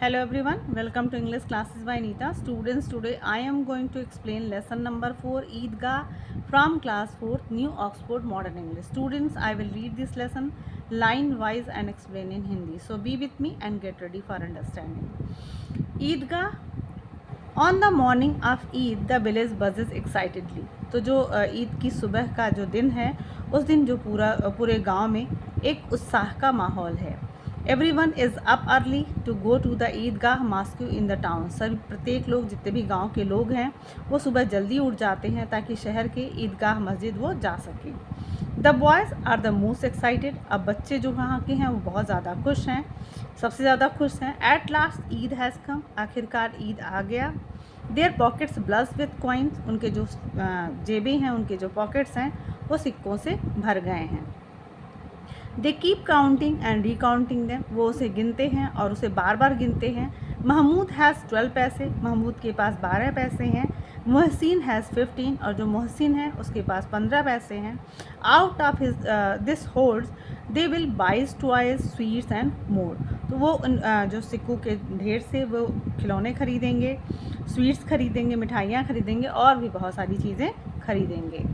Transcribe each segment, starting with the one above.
Hello everyone, welcome to English classes by Neeta. Students, today I am going to explain lesson number 4 Eidgah from class 4th New Oxford Modern English. Students, I will read this lesson line wise and explain in Hindi. So be with me and get ready for understanding. Eidgah. On the morning of Eid, the village buzzes excitedly. तो जो ईद की सुबह का जो दिन है उस दिन जो पूरे गांव में एक उत्साह का माहौल है. Everyone is up early to go to the Idgah mosque in the town. सभी प्रत्येक लोग जितने भी गांव के लोग हैं वो सुबह जल्दी उठ जाते हैं ताकि शहर के ईदगाह मस्जिद वो जा सकें. The boys are the most excited. अब बच्चे जो वहाँ के हैं वो बहुत ज़्यादा खुश हैं, सबसे ज़्यादा खुश हैं. At last Eid has come. आखिरकार ईद आ गया. Their pockets buzz with coins. उनके जो जेबें हैं, उनके जो पॉकेट्स हैं वो सिक्कों से भर गए हैं. They keep counting and recounting them. वो उसे गिनते हैं और उसे बार बार गिनते हैं. महमूद हैज़ 12 पैसे. महमूद के पास 12 पैसे हैं. मोहसिन हैज़ 15. और जो मोहसिन है उसके पास 15 पैसे हैं. Out of his this holds they will buys toys sweets and more. तो वो जो सिक्कों के ढेर से वो खिलौने खरीदेंगे, स्वीट्स खरीदेंगे, मिठाइयाँ खरीदेंगे और भी बहुत सारी चीज़ें खरीदेंगे.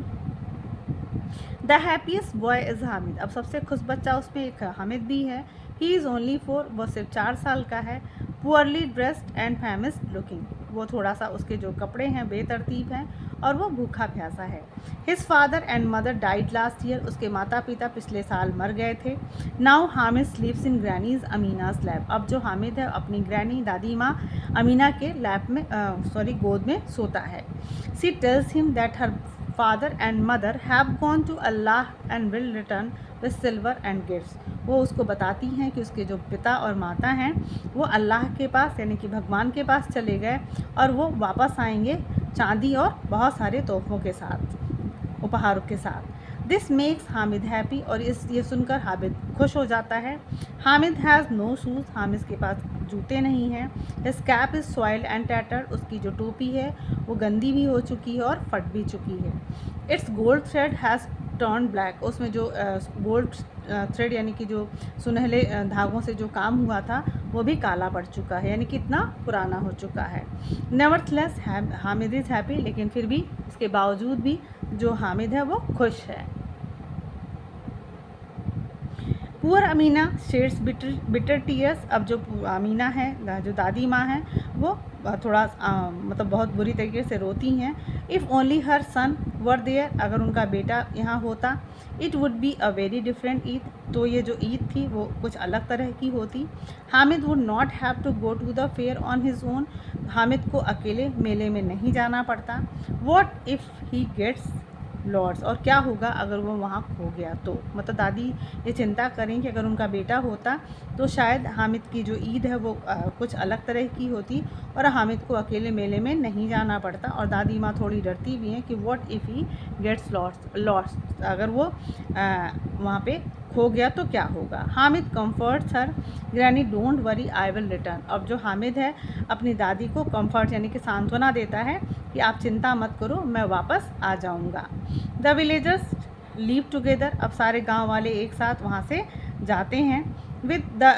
The happiest boy is Hamid. अब सबसे खुश बच्चा उसमें एक हामिद भी है. He is only 4. वो सिर्फ 4 साल का है. Poorly dressed and famished looking. वो थोड़ा सा उसके जो कपड़े हैं बेतरतीब हैं और वो भूखा प्यासा है. His father and mother died last year. उसके माता पिता पिछले साल मर गए थे. नाउ हामिद स्लीप्स इन ग्रैनीज अमीनाज लैब. अब जो हामिद है अपनी ग्रैनी दादी माँ अमीना के लैब में गोद में सोता है. She tells him that her father and mother have gone to Allah and will return with silver and gifts. वो उसको बताती हैं कि उसके जो पिता और माता हैं वो अल्लाह के पास यानी कि भगवान के पास चले गए और वो वापस आएंगे चांदी और बहुत सारे तोहफों के साथ, उपहारों के साथ. This makes Hamid happy. और ये सुनकर हामिद खुश हो जाता है. Hamid has no shoes. Hamid के पास जूते नहीं हैं. His cap is soiled and tattered. उसकी जो टोपी है वो गंदी भी हो चुकी है और फट भी चुकी है. It's gold thread has turn black. उसमें जो गोल्ड थ्रेड यानी कि जो सुनहले धागों से जो काम हुआ था वो भी काला पड़ चुका है, यानी कि इतना पुराना हो चुका है. Nevertheless Hamid is happy. लेकिन फिर भी इसके बावजूद भी जो हामिद है वो खुश है. Poor Amina shades bitter tears. अब जो अमीना है जो दादी माँ हैं वो थोड़ा मतलब बहुत बुरी तरीके से रोती हैं. If only her son were there. अगर उनका बेटा यहाँ होता. It would be a very different Eid. तो ये जो ईद थी वो कुछ अलग तरह की होती. Hamid would not have to go to the fair on his own. Hamid को अकेले मेले में नहीं जाना पड़ता. वॉट इफ़ ही गेट्स लॉर्ड्स. और क्या होगा अगर वो वहाँ खो गया तो. मतलब दादी ये चिंता करें कि अगर उनका बेटा होता तो शायद हामिद की जो ईद है वो कुछ अलग तरह की होती और हामिद को अकेले मेले में नहीं जाना पड़ता. और दादी माँ थोड़ी डरती भी हैं कि what if he gets lost. अगर वो वहाँ पे खो गया तो क्या होगा. Hamid comforts her. Granny don't worry I will return. अब जो हामिद है अपनी दादी को कम्फर्ट यानी कि सांत्वना देता है कि आप चिंता मत करो, मैं वापस आ जाऊंगा. The villagers leave together. अब सारे गांव वाले एक साथ वहाँ से जाते हैं. With the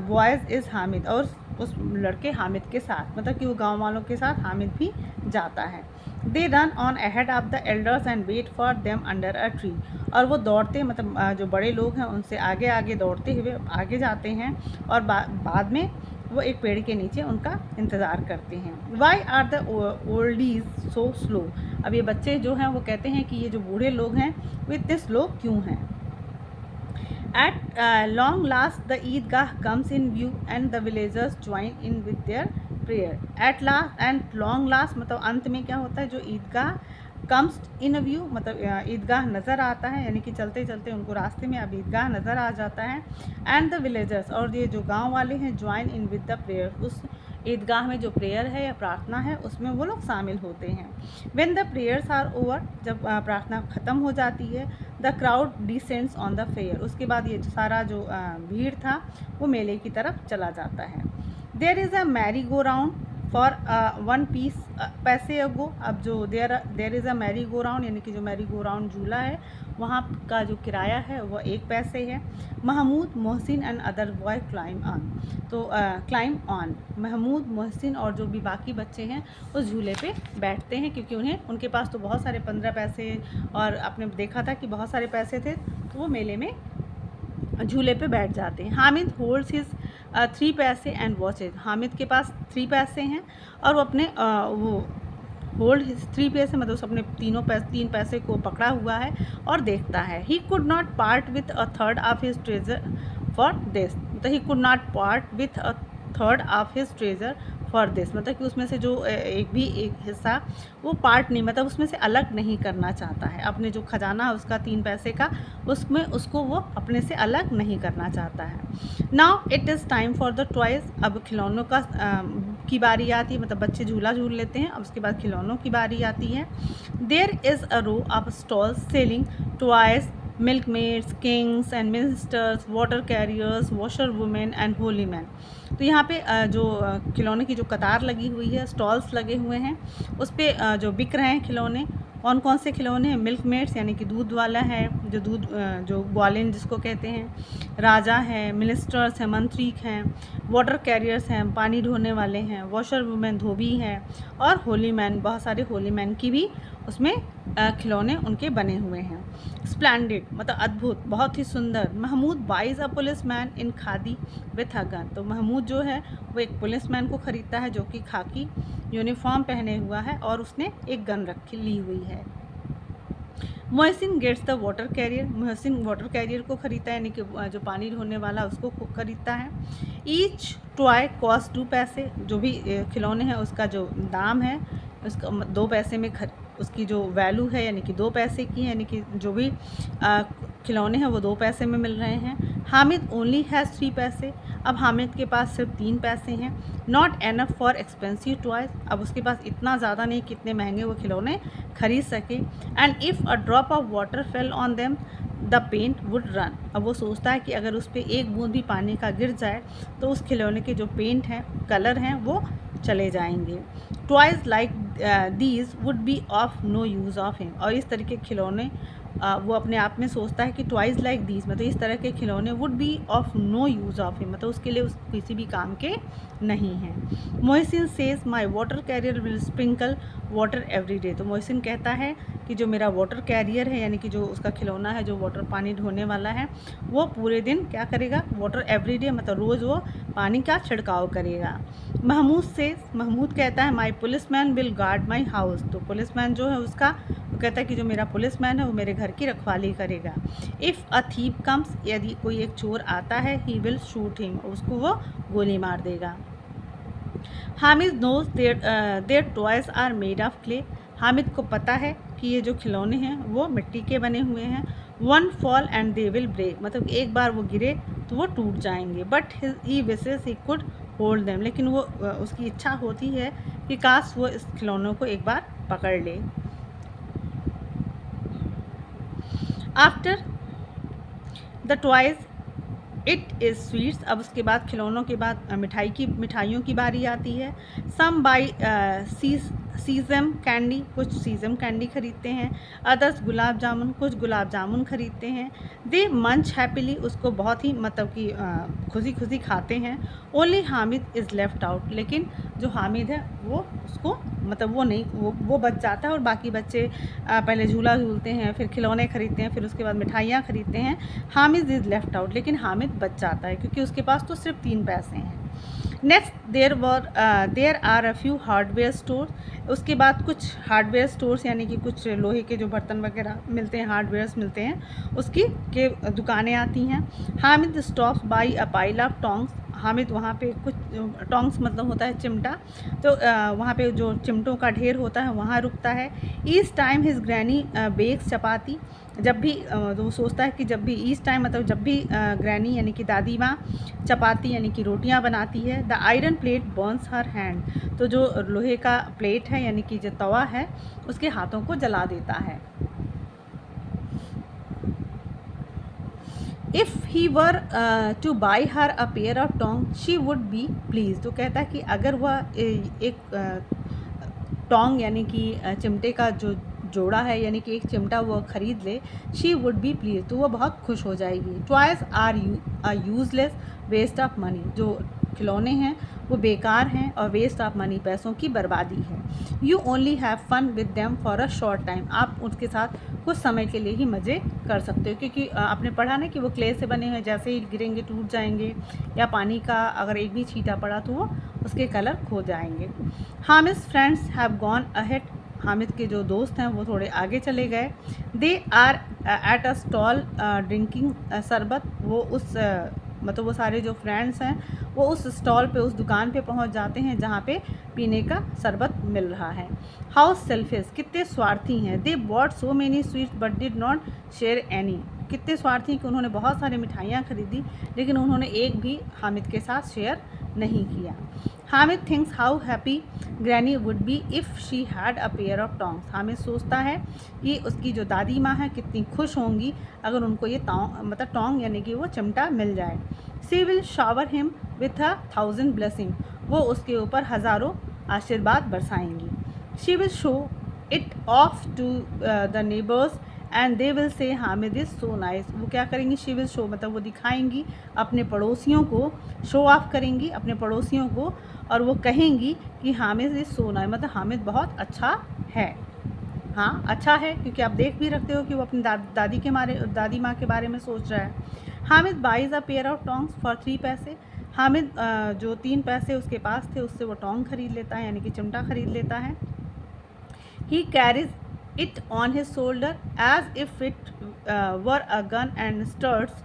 boys is Hamid. और उस लड़के हामिद के साथ, मतलब कि वो गांव वालों के साथ हामिद भी जाता है. They run on ahead of the elders and wait for them under a tree. और वो दौड़ते मतलब जो बड़े लोग हैं उनसे आगे आगे दौड़ते हुए आगे जाते हैं और बाद में वो एक पेड़ के नीचे उनका इंतज़ार करते हैं. Why are the oldies so slow. अब ये बच्चे जो हैं वो कहते हैं कि ये जो बूढ़े लोग हैं वो इतने स्लो क्यों हैं. At long last the Idgah comes in view and the villagers join in with their prayer. At last and long last मतलब अंत में क्या होता है, जो ईदगाह कम्स इन व्यू मतलब ईदगाह नज़र आता है, यानी कि चलते चलते उनको रास्ते में अब ईदगाह नज़र आ जाता है. एंड द विलेजर्स और ये जो गांव वाले हैं join in with the prayer. उस ईदगाह में जो प्रेयर है या प्रार्थना है उसमें वो लोग शामिल होते हैं. When the prayers are over. जब प्रार्थना ख़त्म हो जाती है. The crowd descends on the fair. उसके बाद ये सारा जो भीड़ था वो मेले की तरफ चला जाता है. There is a merry go round for 1 pice पैसे अगो। अब जो there is a merry go round, यानी कि जो मैरी गो राउंड झूला है वहाँ का जो किराया है वो 1 पैसे है। Mahmood, Mohsin and other boy climb on, तो क्लाइम ऑन, महमूद, मोहसिन और जो भी बाकी बच्चे हैं उस झूले पे बैठते हैं, क्योंकि उनके पास तो बहुत सारे 15 पैसे और आपने देखा था कि बहुत सारे पैसे थे, तो वो मेले में झूले पे बैठ जाते हैं। हामिद होल्ड्स हिज 3 पैसे एंड वॉचेज, हामिद के पास 3 पैसे हैं और वो अपने वो होल्ड हिज 3 पैसे मतलब उस अपने 3 पैसे को पकड़ा हुआ है और देखता है। He could not part with a third of his treasure for this, मतलब he could not part with a third of his treasure for this, मतलब कि उसमें से जो एक हिस्सा वो पार्ट नहीं, मतलब उसमें से अलग नहीं करना चाहता है। अपने जो खजाना है उसका 3 पैसे का, उसमें उसको वो अपने से अलग नहीं करना चाहता है। Now it is time for the toys, अब खिलौनों का की बारी आती है, मतलब बच्चे झूला झूल लेते हैं, अब उसके बाद खिलौनों की बारी आती है। There is a row of stalls selling toys, milkmaids, kings and ministers, water carriers, washer women and holy man. तो यहाँ पे जो खिलौने की जो कतार लगी हुई है, स्टॉल्स लगे हुए हैं, उस पर जो बिक रहे हैं खिलौने। कौन कौन से खिलौने हैं? मिल्कमेड्स यानी कि दूध वाला है, जो दूध जो ग्वालिन जिसको कहते हैं, राजा है, मिनिस्टर्स हैं, मंत्री हैं, वाटर कैरियर्स हैं, पानी ढोने वाले हैं, वॉशर वुमेन धोबी हैं, और होली मैन, बहुत सारे होली मैन की भी उसमें खिलौने उनके बने हुए हैं। स्प्लेंडिड मतलब अद्भुत, बहुत ही सुंदर। Mahmood buys a policeman in khadi with a gun, तो महमूद जो है वो एक पुलिस मैन को ख़रीदता है जो कि खाकी यूनिफॉर्म पहने हुआ है और उसने एक गन ली हुई है। Mohsin gets the water carrier, Mohsin water carrier को ख़रीदता है, यानी कि जो पानी ढोने वाला उसको ख़रीदता है। ईच टॉय कॉस्ट 2 पैसे, जो भी खिलौने हैं उसका जो दाम है उसका 2 पैसे में उसकी जो वैल्यू है यानी कि 2 पैसे की है, यानी कि जो भी खिलौने हैं वो 2 पैसे में मिल रहे हैं। हामिद ओनली हैज़ 3 पैसे, अब हामिद के पास सिर्फ 3 पैसे हैं। Not enough for expensive toys, अब उसके पास इतना ज़्यादा नहीं कितने महंगे वो खिलौने खरीद सके। And if a drop of water fell on them the paint would run, अब वो सोचता है कि अगर उस पर एक बूंद भी पानी का गिर जाए तो उस खिलौने के जो पेंट हैं, कलर हैं, वो चले जाएंगे। Toys like these would be of no use of him, और इस तरह के खिलौने वो अपने आप में सोचता है कि टॉयज़ लाइक दीज मतलब इस तरह के खिलौने would be of no use of him, मतलब उसके लिए उस किसी भी काम के नहीं हैं। Mohsin says my water career will sprinkle water every day, तो मोहसिन कहता है कि जो मेरा वाटर कैरियर है यानी कि जो उसका खिलौना है जो वाटर पानी ढोने वाला है वो पूरे दिन क्या करेगा, वाटर एवरी डे मतलब रोज़ वो पानी का छिड़काव करेगा। महमूद से, महमूद कहता है my policeman will guard my house, तो पुलिसमैन जो है उसका वो कहता है कि जो मेरा पुलिसमैन है वो मेरे घर की रखवाली करेगा। इफ़ अ थीप कम्स, यदि कोई एक चोर आता है, ही विल शूट हिम, उसको वो गोली मार देगा। Hamid knows their toys are made of clay, Hamid को पता है कि ये जो खिलौने हैं वो मिट्टी के बने हुए हैं। One fall and they will break, मतलब एक बार वो गिरे तो वो टूट जाएंगे। But he wishes he could hold them, लेकिन वो उसकी इच्छा होती है कि काश वो इस खिलौनों को एक बार पकड़ ले। After the toys it is sweets, अब उसके बाद खिलौनों के बाद मिठाइयों की बारी आती है। सम बाई सीज़म कैंडी, कुछ सीज़म कैंडी खरीदते हैं। अदर्स गुलाब जामुन, कुछ गुलाब जामुन खरीदते हैं। दे मंच हैप्पीली, उसको बहुत ही मतलब कि खुशी खुशी खाते हैं। Only Hamid is left out, लेकिन जो हामिद है वो उसको मतलब वो नहीं वो बच जाता है और बाकी बच्चे पहले झूला झूलते हैं, फिर खिलौने खरीदते हैं, फिर उसके बाद मिठाइयाँ खरीदते हैं। हामिद इज़ लेफ्ट आउट, लेकिन हामिद बच जाता है क्योंकि उसके पास तो सिर्फ 3 पैसे हैं। Next there are a few hardware store, उसके बाद कुछ हार्डवेयर स्टोर्स यानी कि कुछ लोहे के जो बर्तन वगैरह मिलते हैं, हार्डवेयर्स मिलते हैं उसकी के दुकानें आती हैं। Hamid stops by a pile of tongs, Hamid वहाँ पे कुछ टोंग्स मतलब होता है चिमटा, तो वहाँ पे जो चिमटों का ढेर होता है वहाँ रुकता है। Each time his granny bakes chapati, जब भी तो वो सोचता है कि जब भी ईच टाइम मतलब जब भी ग्रैनी यानी कि दादी माँ चपाती यानी कि रोटियां बनाती है। The iron plate Burns her hand, तो जो लोहे का प्लेट है यानी कि जो तवा है उसके हाथों को जला देता है। If he were to buy her a pair of tong she would be please. तो कहता है कि अगर वह एक टोंग यानी कि चिमटे का जो जोड़ा है यानी कि एक चिमटा वो ख़रीद ले, शी वुड बी प्लीज, तो वह बहुत खुश हो जाएगी। Toys are useless waste of money. जो खिलौने हैं वो बेकार हैं और वेस्ट ऑफ मनी पैसों की बर्बादी है। You only have fun with them for a short time. आप उसके साथ कुछ समय के लिए ही मज़े कर सकते हो, क्योंकि आपने पढ़ा ना कि वो क्ले से बने हुए, जैसे ही गिरेंगे टूट जाएंगे, या पानी का अगर एक भी छींटा पड़ा तो वो उसके कलर खो जाएंगे। Hamid's friends have gone ahead. Hamid के जो दोस्त हैं वो थोड़े आगे चले गए। They are at a stall drinking sharbat. वो उस मतलब वो सारे जो फ्रेंड्स हैं वो उस स्टॉल पे, उस दुकान पे पहुंच जाते हैं जहाँ पे पीने का शरबत मिल रहा है। हाउ सेल्फिश, कितने स्वार्थी हैं। They bought so many sweets but did not share any. कितने स्वार्थी कि उन्होंने बहुत सारी मिठाइयाँ खरीदी लेकिन उन्होंने एक भी हामिद के साथ शेयर नहीं किया। Hamid thinks how happy granny would be if she had a pair of tongs. Hamid सोचता है कि उसकी जो दादी माँ है कितनी खुश होंगी अगर उनको ये मतलब टोंग यानी कि वो चिमटा मिल जाए। She will shower him with 1,000 blessing. वो उसके ऊपर हज़ारों आशीर्वाद बरसाएंगी। She will show it off to the neighbours and they will say Hamid is so nice. वो क्या करेंगी, शी विल शो मतलब वो दिखाएंगी अपने पड़ोसियों को, शो ऑफ करेंगी अपने पड़ोसियों को, और वो कहेंगी कि हामिद इज़ सो नाइस, मतलब हामिद बहुत अच्छा है। हाँ अच्छा है, क्योंकि आप देख भी रखते हो कि वो अपनी दादी माँ के बारे में सोच रहा है। Hamid wise a pair of tongs for 3 पैसे। हामिद जो 3 पैसे उसके पास थे उससे वो टोंग खरीद लेता है यानी कि चिमटा खरीद लेता है। He carries it on his shoulder as if it were a gun and starts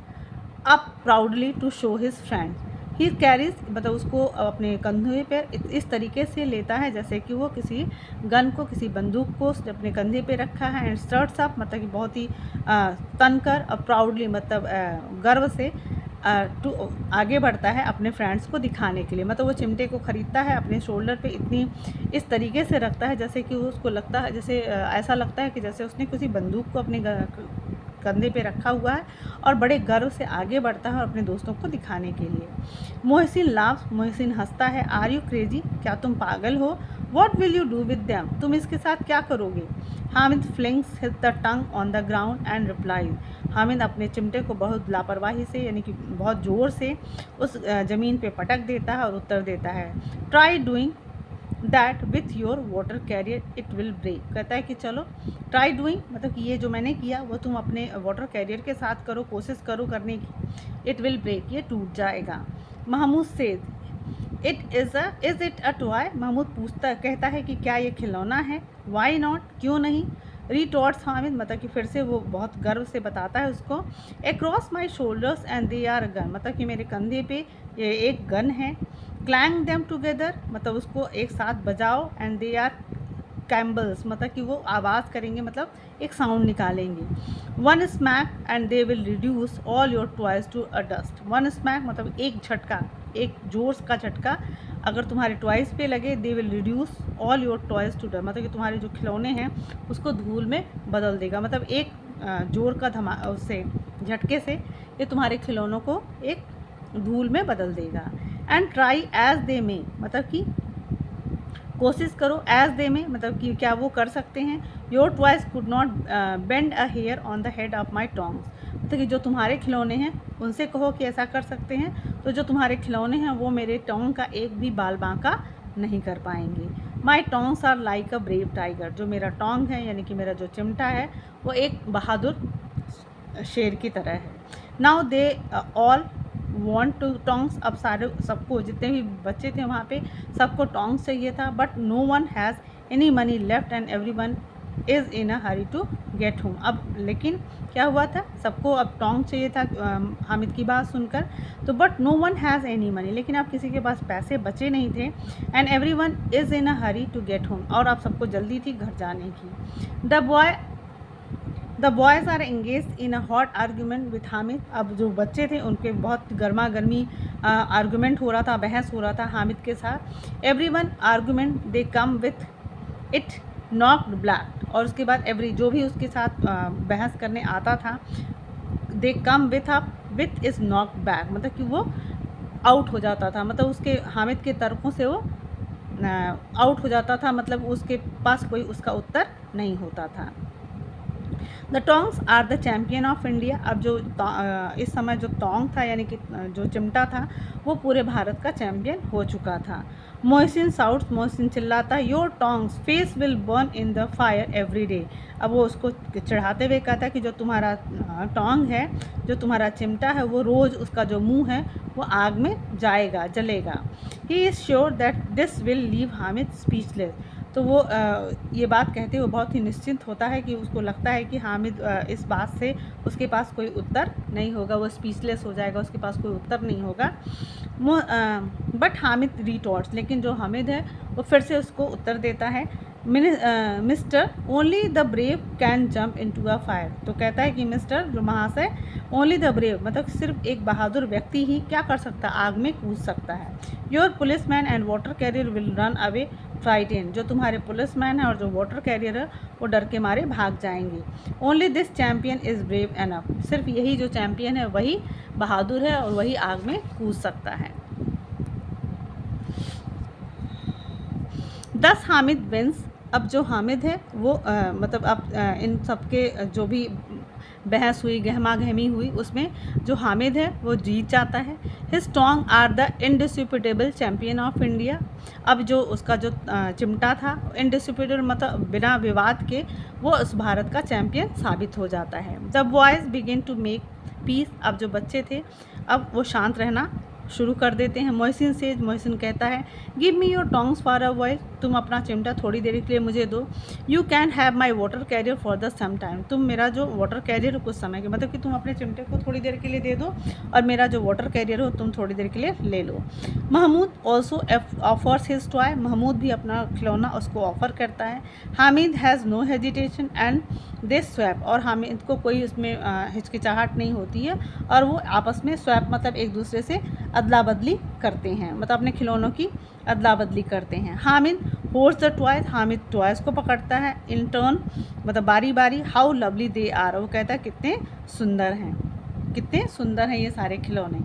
up proudly to show his friends. He carries मतलब उसको अपने कंधे पर इस तरीके से लेता है जैसे कि वो किसी गन को, किसी बंदूक को अपने कंधे पे रखा है। एंड स्टर्ट्स अप मतलब कि बहुत ही तनकर, और प्राउडली मतलब गर्व से टू आगे बढ़ता है अपने फ्रेंड्स को दिखाने के लिए। मतलब वो चिमटे को ख़रीदता है, अपने शोल्डर पे इतनी इस तरीके से रखता है जैसे कि उसको लगता है, जैसे ऐसा लगता है कि जैसे उसने किसी बंदूक को अपने कंधे पे रखा हुआ है, और बड़े गर्व से आगे बढ़ता है अपने दोस्तों को दिखाने के लिए। मोहसिन लाफ्स, मोहसिन हंसता है। आर यू क्रेजी, क्या तुम पागल हो। What will you do with them, तुम इसके साथ क्या करोगे। Hamid flings his the tongue on the ground and replies. Hamid अपने चिमटे को बहुत लापरवाही से यानी कि बहुत ज़ोर से उस ज़मीन पे पटक देता है और उत्तर देता है, try doing that with your water carrier it will break. कहता है कि चलो ट्राई डूइंग मतलब कि ये जो मैंने किया वो तुम अपने वाटर कैरियर के साथ करो, कोशिश करो करने की। इट विल ब्रेक, ये टूट जाएगा। Mahmood says is it a toy. Mahmood कहता है कि क्या ये खिलौना है। वाई नॉट, क्यों नहीं। रिटॉर्ट्स हामिद मतलब कि फिर से वो बहुत गर्व से बताता है उसको। Across my shoulders and they are guns, मतलब कि मेरे कंधे पे ये एक गन है। क्लैंग देम टुगेदर मतलब उसको एक साथ बजाओ। एंड दे आर कैम्बल्स मतलब कि वो आवाज़ करेंगे, मतलब एक साउंड निकालेंगे। One smack and they will reduce all your toys to a dust. One smack मतलब एक झटका, एक जोर का झटका अगर तुम्हारे टॉयज़ पे लगे, they will reduce all your toys to dust मतलब कि तुम्हारे जो खिलौने हैं उसको धूल में बदल देगा। मतलब एक जोर का उससे झटके से ये तुम्हारे खिलौनों को एक धूल में बदल देगा। एंड ट्राई एज दे मे मतलब कि कोशिश करो, एज दे में मतलब कि क्या वो कर सकते हैं। Your toys could not bend a hair on the head of my tongs मतलब कि जो तुम्हारे खिलौने हैं उनसे कहो कि ऐसा कर सकते हैं, तो जो तुम्हारे खिलौने हैं वो मेरे टोंग का एक भी बाल बांका नहीं कर पाएंगे। My tongs are like a brave tiger, जो मेरा टोंग है यानी कि मेरा जो चिमटा है वो एक बहादुर शेर की तरह है। Now they all want to tongs, अब सारे सबको जितने भी बच्चे थे वहाँ पे सबको टोंग्स चाहिए था। But no one has any money left and everyone is in a hurry to get home. अब लेकिन क्या हुआ था, सबको अब टोंग चाहिए था हामिद की बात सुनकर। तो but no one has any money, लेकिन अब किसी के पास पैसे बचे नहीं थे। And everyone is in a hurry to get home, और अब सबको जल्दी थी घर जाने की। The boys are engage in a hot argument with Hamid. अब जो बच्चे थे उनके बहुत गर्मा गर्मी आर्गूमेंट हो रहा था, बहस हो रहा था हामिद के साथ। Every one argument they come with it knocked black, और उसके बाद एवरी जो भी उसके साथ बहस करने आता था, they come with a with is knock back, मतलब कि वो आउट हो जाता था, मतलब उसके हामिद के तर्कों से वो आउट हो जाता था, मतलब उसके पास कोई उसका उत्तर नहीं होता था। The tongs are the champion of India. अब जो इस समय जो टोंग था यानी कि जो चिमटा था वो पूरे भारत का चैम्पियन हो चुका था। मोहसिन साउथ, मोहसिन चिल्लाता, your tongs face will burn in the fire every day. अब वो उसको चढ़ाते हुए कहता कि जो तुम्हारा टोंग है, जो तुम्हारा चिमटा है, वो रोज़ उसका जो मुंह है वो आग में जाएगा, जलेगा। He is sure that this will leave Hamid speechless. तो वो ये बात कहते हुए बहुत ही निश्चिंत होता है कि उसको लगता है कि हामिद इस बात से उसके पास कोई उत्तर नहीं होगा, वो स्पीचलेस हो जाएगा, उसके पास कोई उत्तर नहीं होगा। बट हामिद रिटॉर्ट्स, लेकिन जो हामिद है वो फिर से उसको उत्तर देता है, mister only the brave can jump into a fire. तो कहता है कि मिस्टर, जो महाशय, ओनली द ब्रेव मतलब सिर्फ एक बहादुर व्यक्ति ही क्या कर सकता है, आग में कूद सकता है। Your police man and water career will run away frighten. जो तुम्हारे पुलिस मैन है और जो वाटर कैरियर है वो डर के मारे भाग जाएंगे। Only this champion is brave enough. सिर्फ यही जो चैम्पियन है वही बहादुर है और वही आग में कूद सकता है। 10 हामिद विंस। अब जो हामिद है वो मतलब अब इन सबके जो भी बहस हुई, गहमा गहमी हुई, उसमें जो हामिद है वो जीत जाता है। His tong are the indisputable champion of India. अब जो उसका जो चिमटा था, इंडिस्प्यूटेबल मतलब बिना विवाद के वो उस भारत का चैम्पियन साबित हो जाता है। The boys begin to make peace. अब जो बच्चे थे अब वो शांत रहना शुरू कर देते हैं। मोहसिन कहता है, give me your tongs for a while. तुम अपना चिमटा थोड़ी देर के लिए मुझे दो। You can have my water carrier for the some time. तुम मेरा जो वाटर कैरियर है कुछ समय के, मतलब कि तुम अपने चिमटे को थोड़ी देर के लिए दे दो और मेरा जो वाटर कैरियर हो तुम थोड़ी देर के लिए ले लो। Mahmood also offers his toy. Mahmood भी अपना खिलौना उसको ऑफर करता है। Hamid has no hesitation and they swap. और हामिद को कोई उसमें हिचकिचाहट नहीं होती है और वो आपस में स्वैप मतलब एक दूसरे से अदला बदली करते हैं, मतलब अपने खिलौनों की अदला बदली करते हैं। Hamid holds the toys. Hamid toys को पकड़ता है। इन टर्न मतलब बारी बारी। How lovely they are. वो कहता है कितने सुंदर हैं, कितने सुंदर हैं ये सारे खिलौने।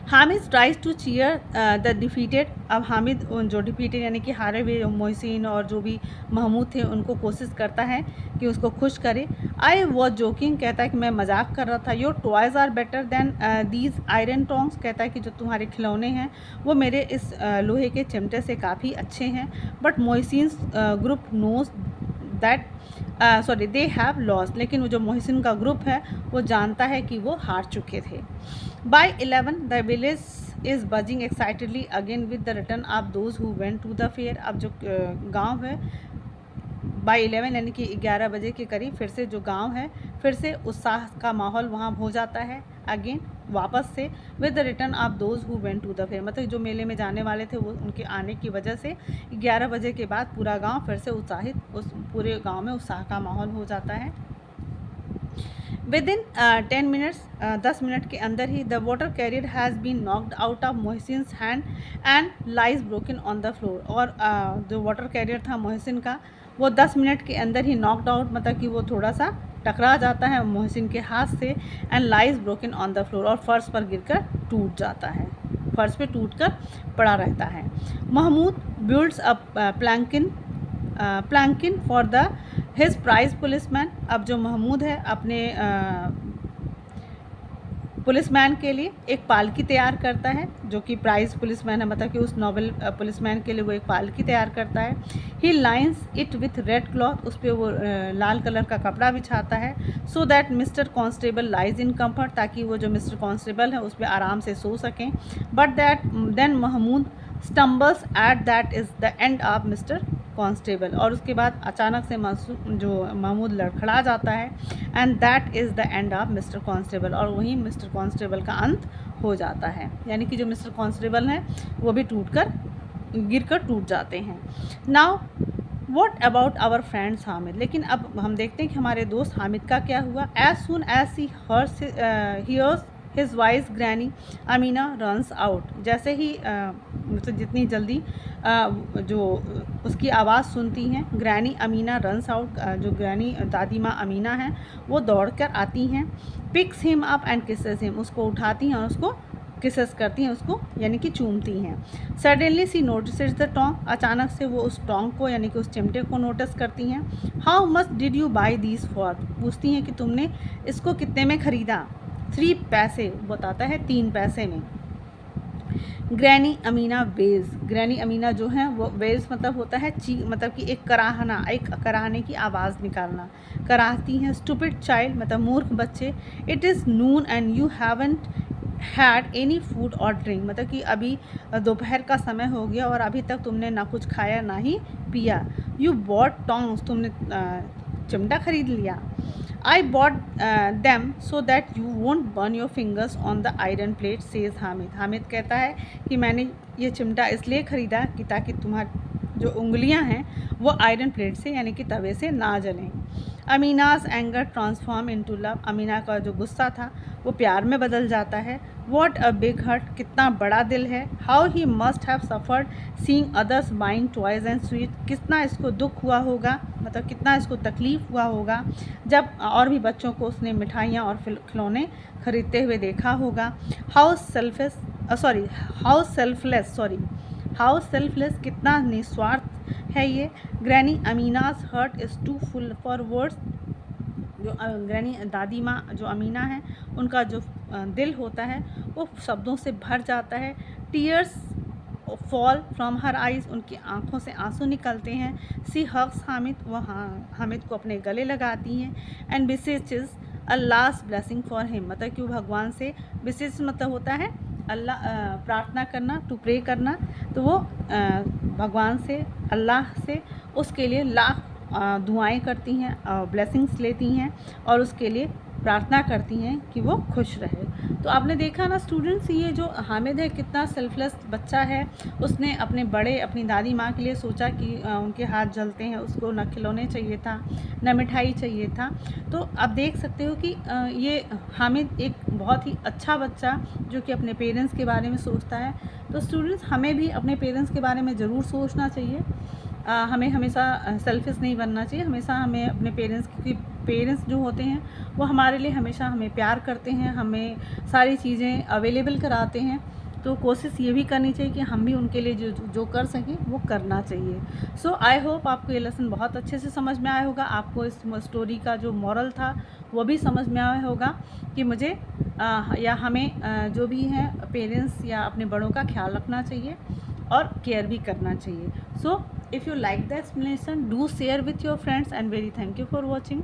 Hamid tries to cheer the defeated. अब हामिद जो डिफीटेड यानी कि हारे हुए मोहसिन और जो भी महमूद थे उनको कोशिश करता है कि उसको खुश करे। आई वॉज जोकिंग, कहता है कि मैं मजाक कर रहा था। Your toys are better than these iron tongs. कहता है कि जो तुम्हारे खिलौने हैं वो मेरे इस लोहे के चिमटे से काफ़ी अच्छे हैं। But Mohsin group knows that they have loss. लेकिन वो जो मोहसिन का ग्रुप है वो जानता है कि वो हार चुके थे। By 11 the village is buzzing excitedly again with the return of those who went to the fair. अब जो गांव है बाय 11 यानी कि 11 बजे के करीब फिर से जो गांव है फिर से उत्साह का माहौल वहाँ हो जाता है अगेन वापस से। With the return of those who went to the fair मतलब जो मेले में जाने वाले थे वो उनके आने की वजह से 11 बजे के बाद पूरा गांव फिर से उत्साहित, उस पूरे गांव में उत्साह का माहौल हो जाता है। विद इन 10 मिनट्स 10 मिनट के अंदर ही the water carrier has been knocked out of Mohsin's hand and lies broken on the floor. और जो वाटर कैरियर था मोहसिन का वो 10 मिनट के अंदर ही नॉकड आउट मतलब कि वो थोड़ा सा टकरा जाता है मोहसिन के हाथ से। And lies broken on the floor और फर्श पर गिरकर टूट जाता है, फर्श पे टूटकर पड़ा रहता है। Mahmood builds a palanquin for the his prize policeman. अब जो महमूद है अपने पुलिसमैन के लिए एक पालकी तैयार करता है, जो कि प्राइज पुलिसमैन है मतलब कि उस नोबल पुलिसमैन के लिए वो एक पालकी तैयार करता है। He lines it with red cloth. उस पर वो लाल कलर का कपड़ा बिछाता है। So that mister constable lies in comfort, ताकि वो जो मिस्टर कॉन्स्टेबल है उस पर आराम से सो सकें। But then Mahmood stumbles at that is the end of mister constable. और उसके बाद अचानक से जो महमूद लड़खड़ा जाता है and that is the end of mister constable. और वहीं मिस्टर कॉन्स्टेबल का अंत हो जाता है, यानी कि जो मिस्टर कॉन्स्टेबल हैं वो भी गिर कर टूट जाते हैं। Now what about our friends Hamid. लेकिन अब हम देखते हैं कि हमारे दोस्त हामिद का क्या हुआ। As soon as he hears his voice granny Amina runs out. जैसे ही मतलब जितनी जल्दी जो उसकी आवाज़ सुनती हैं, ग्रैनी अमीना रन्स आउट, जो ग्रैनी दादी माँ अमीना हैं वो दौड़ कर आती हैं। Picks him up and kisses him, उसको उठाती हैं और उसको किसेस करती हैं, उसको यानी कि चूमती हैं। Suddenly C notices the Tong, अचानक से वो उस टोंग को यानी कि उस चिमटे को नोटिस करती हैं। How much did you by these for, पूछती हैं कि तुमने इसको कितने में ख़रीदा। 3 पैसे, बताता है 3 पैसे में। Granny Amina wails, granny Amina जो है वो वेज मतलब होता है मतलब कि एक कराहने की आवाज़ निकालना, कराहती हैं। स्टूपिड चाइल्ड मतलब मूर्ख बच्चे। It is Noon and you haven't had any food और ड्रिंक, मतलब कि अभी दोपहर का समय हो गया और अभी तक तुमने ना कुछ खाया ना ही पिया। यू बॉट टोंग्स, तुमने चिमटा खरीद लिया। I bought them so that you won't burn your fingers on the iron plate, says Hamid. Hamid कहता है कि मैंने ये चिमटा इसलिए ख़रीदा कि ताकि तुम्हारी जो उंगलियां हैं वो आयरन प्लेट से यानी कि तवे से ना जलें। Amina's anger transform into love, Amina का जो गुस्सा था वो प्यार में बदल जाता है। वॉट अ बिग हर्ट, कितना बड़ा दिल है। How he must have suffered seeing others buying toys and sweet, कितना इसको दुख हुआ होगा, मतलब कितना इसको तकलीफ़ हुआ होगा जब और भी बच्चों को उसने मिठाइयाँ और खिलौने खरीदते हुए देखा होगा। हाउ सेल्फलेस, कितना निस्वार्थ है ये। Granny Amina's heart is too full for words, जो ग्रैनी दादी माँ जो अमीना है उनका जो दिल होता है वो शब्दों से भर जाता है। Tears fall from her eyes, उनकी आंखों से आंसू निकलते हैं। सी हग्स हामिद, वह हामिद को अपने गले लगाती हैं। And beseeches a last blessing for him, मतलब कि वो भगवान से, बिसेच मतलब होता है अल्लाह, प्रार्थना करना, टू प्रे करना, तो वो भगवान से, अल्लाह से उसके लिए लाख दुआएं करती हैं, ब्लेसिंग्स लेती हैं और उसके लिए प्रार्थना करती हैं कि वो खुश रहे। तो आपने देखा ना स्टूडेंट्स, ये जो हामिद है कितना सेल्फलेस बच्चा है। उसने अपनी दादी माँ के लिए सोचा कि उनके हाथ जलते हैं, उसको न खिलौने चाहिए था न मिठाई चाहिए था। तो आप देख सकते हो कि ये हामिद एक बहुत ही अच्छा बच्चा जो कि अपने पेरेंट्स के बारे में सोचता है। तो स्टूडेंट्स, हमें भी अपने पेरेंट्स के बारे में ज़रूर सोचना चाहिए। हमें हमेशा सेल्फिश नहीं बनना चाहिए। हमेशा हमें अपने पेरेंट्स जो होते हैं वो हमारे लिए हमेशा हमें प्यार करते हैं, हमें सारी चीज़ें अवेलेबल कराते हैं। तो कोशिश ये भी करनी चाहिए कि हम भी उनके लिए जो कर सकें वो करना चाहिए। सो आई होप आपको ये लेसन बहुत अच्छे से समझ में आया होगा। आपको इस स्टोरी का जो मॉरल था वो भी समझ में आया होगा कि मुझे या हमें जो भी हैं पेरेंट्स या अपने बड़ों का ख्याल रखना चाहिए और केयर भी करना चाहिए। सो if you like the explanation, do share with your friends, and very thank you for watching.